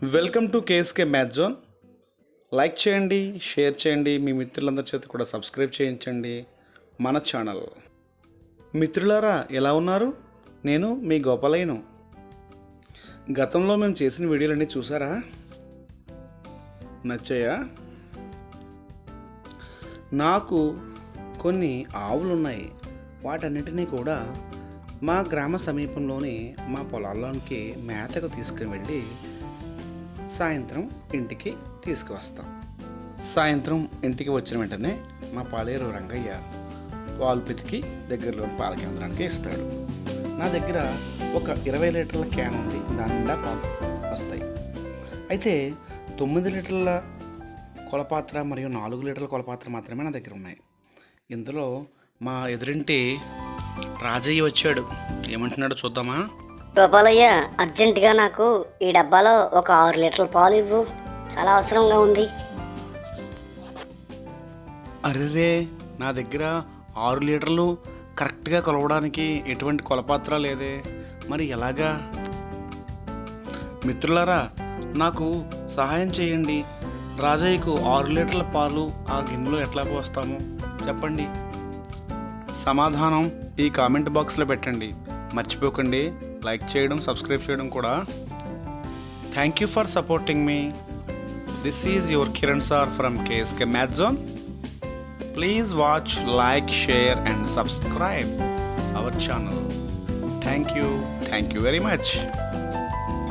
Welcome to KSK math zone. Like చేయండి, share చేయండి, మీ మిత్రులందరి చేత కూడా సబ్స్క్రైబ్ చేయించండి మన ఛానల్. మిత్రులారా, ఎలా ఉన్నారు? నేను మీ గోపాలయ్యను. గతంలో మేము చేసిన వీడియోలన్నీ చూసారా? నచ్చాయా? నాకు కొన్ని ఆవులు ఉన్నాయి. వాటన్నిటినీ కూడా మా గ్రామ సమీపంలోని మా పొలాల్లోనికి మేతకు తీసుకుని వెళ్ళి సాయంత్రం ఇంటికి తీసుకువస్తాం. సాయంత్రం ఇంటికి వచ్చిన వెంటనే మా పాలేరు రంగయ్య పాలు పితికి దగ్గరలోని పాల కేంద్రానికి ఇస్తాడు. నా దగ్గర ఒక 20 లీటర్ల క్యాన్ ఉంది, దాని నిండా పాలు వస్తాయి. అయితే 9 లీటర్ల కొలపాత్ర మరియు 4 లీటర్ల కొలపాత్ర మాత్రమే నా దగ్గర ఉన్నాయి. ఇందులో మా ఎదురింటి రాజయ్య వచ్చాడు. ఏమంటున్నాడో చూద్దామా? గోపాలయ్య, అర్జెంటుగా నాకు ఈ డబ్బాలో ఒక 6 లీటర్ల పాలు ఇవ్వు, చాలా అవసరంగా ఉంది. అరెరే, నా దగ్గర 6 లీటర్లు కరెక్ట్గా కొలవడానికి ఎటువంటి కొలపాత్ర లేదే, మరి ఎలాగా? మిత్రులారా, నాకు సహాయం చేయండి. రాజయ్యకు 6 లీటర్ల పాలు ఆ గిన్నెలో ఎట్లా పోస్తాము చెప్పండి. సమాధానం ఈ కామెంట్ బాక్స్లో పెట్టండి. మర్చిపోకండి లైక్ చేయడం, సబ్స్క్రైబ్ చేయడం కూడా. Thank you for supporting me. This is your Kiran sir from KSK math zone. Please watch, like, share and subscribe our channel. Thank you very much.